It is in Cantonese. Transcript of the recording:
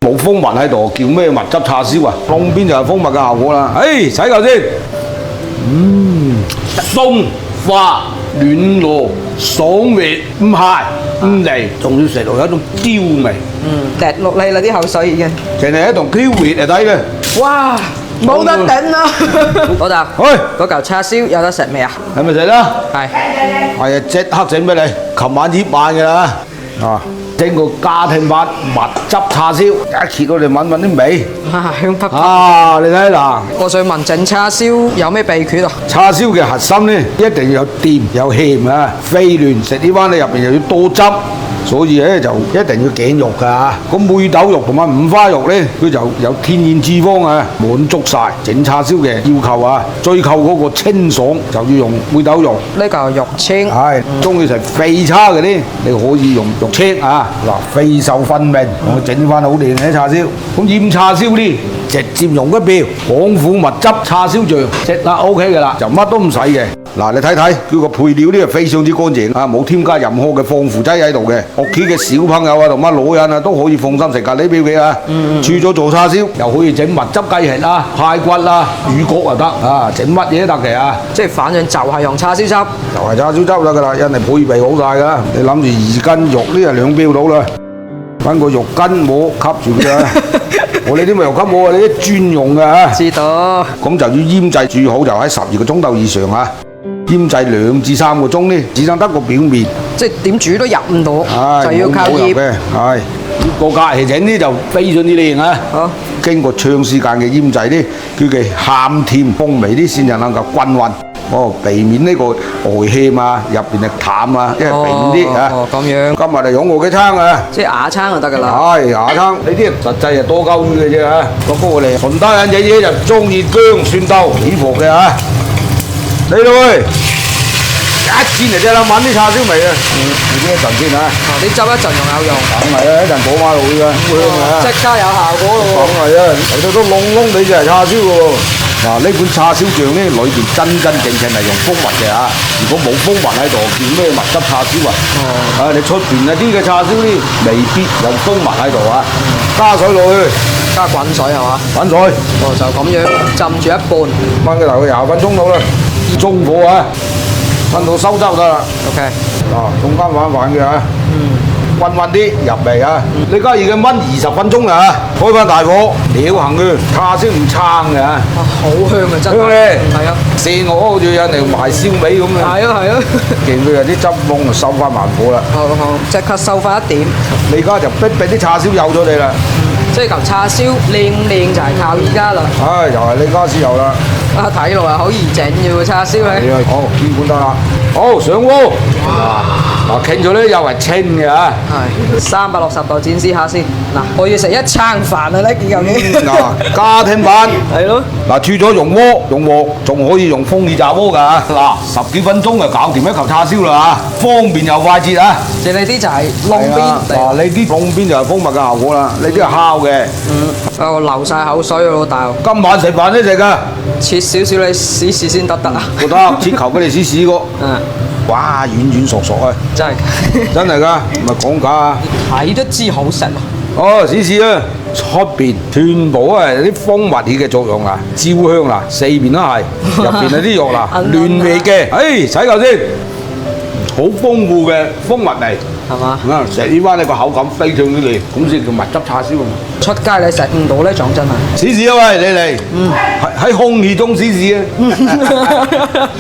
冇蜂蜜喺度，叫咩蜜汁叉燒啊？封邊就係蜂蜜嘅效果啦。洗嚿先，鬆滑軟糯爽味，唔鹹唔膩，仲要食到有一種焦味。滴落嚟啦啲口水已經。淨係一種焦味嚟睇嘅。哇！冇得頂啊！老豆，喂，嗰嚿叉燒有得食未啊？係咪食啦？係。係啊，即刻整俾你。琴晚醃晚嘅啦。整個家庭版蜜汁叉燒，一揭到嚟聞聞啲味。香噴噴。你睇嗱。我想問整叉燒有咩秘訣啊？叉燒嘅核心呢，一定要有甜有鹹啊！飛亂食呢班咧入邊又要多汁。所以咧就一定要頸肉㗎，咁梅豆肉同埋五花肉咧，佢就有天然脂肪啊，滿足晒整叉燒嘅要求啊。追求嗰個清爽就要用梅豆肉。呢嚿肉青，係中意食肥叉嘅咧，你可以用肉青啊。嗱，肥瘦分明，我整翻好靚嘅叉燒。咁醃叉燒呢，直接用一瓢廣府蜜汁叉燒醬，食得 OK 㗎啦，就乜都唔使嘅。嗱，你睇睇佢個配料呢，係非常之乾淨啊，冇添加任何嘅防腐劑喺度嘅。屋企嘅小朋友啊，同埋老人啊，都可以放心食㗎。你俾佢啊，除咗做叉燒，又可以整蜜汁雞翼啦、排骨啦、魚角又得啊，整乜嘢都得嘅啊。即係反正就係用叉燒汁，就係叉燒汁得㗎啦，人哋配備好晒㗎。你諗住2斤肉呢，係2標到啦，揾個肉筋膜吸住佢啊。我哋啲咪肉筋膜啊，你啲專用㗎嚇。知道。咁就要醃製最好就喺12個鐘頭以上啊。醃製2至3個鐘呢，只想得個表面。即係點煮都入唔到，就要靠醃。係個價嚟整呢就非常之靚啊！好，經過長時間嘅醃製呢，佢嘅鹹甜風味啲先至能夠均勻。避免呢個外芡啊，入邊係淡啊，因為平啲啊。咁樣。今日嚟用我嘅餐啊！即係瓦餐就得㗎啦。係瓦餐，呢啲實際係多鳩魚嘅啫嚇。不過我哋順德人仔嘢就中意薑蒜豆起伏嘅嚇。嚟咯喂！一煎就即刻聞啲叉燒味啊！自己一陣先啊！啲汁一陣仲有用。梗係啦，一陣過馬路㗎，香啊！即刻有效果咯喎。梗係啊，嚟到都燶燶地就係叉燒嘅喎。嗱，呢款叉燒醬咧，裏邊真正係用蜂蜜嘅嚇。如果冇蜂蜜喺度，叫咩蜜汁叉燒啊？你出邊嗰啲嘅叉燒咧，未必有蜂蜜喺度啊！加水落去，加滾水係嘛？滾水。就咁樣浸住一半，燜佢大概20分鐘到啦。中火啊，燜到收汁得啦。OK。中間玩嘅嚇。混啲入味啊！你而家已經燜20分鐘啦嚇，開翻大火，撩行佢，叉燒唔撐嘅嚇。好香啊真係。香咧。係啊。射我好似人哋賣燒味咁嘅。係啊。見佢有啲汁燶就收翻慢火啦。好，即刻收翻一點。你而家就逼啲叉燒有咗你啦。即係嚿叉燒靚就係靠依家啦。又係你家先有啦。睇落啊好易整嘅喎叉燒咧。好，基本得啦。好，上鍋。嗱，傾咗咧又係清嘅嚇。係360度展示下先。嗱，我要食一餐飯啊！呢幾嚿嘢。嗱，家庭版。係咯。嗱，除咗用鍋用鑊，仲可以用風力炸鍋㗎嚇。嗱，10幾分鐘就搞掂一嚿叉燒啦嚇，方便又快捷啊！即係呢啲就係燶邊。嗱，呢啲燶邊就係蜂蜜嘅效果啦，呢啲係烤嘅。我流晒口水啊老豆。今晚食飯都食㗎。切少少你試試先得啊！覺得切球俾你試過。哇，軟索索啊！真係真係㗎，唔係講假啊！睇都知好食啊！試啊！出邊全部係啲蜂蜜嘅作用啊，焦香啦，四邊都係，入邊係啲肉啦，嫩味嘅。洗嚿先，好豐富嘅蜂蜜味，係嘛？食呢班你個口感非常之靚，咁先叫蜜汁叉燒啊！出街你食唔到呢種真係。試試啊喂，你嚟，喺空氣中試試啊！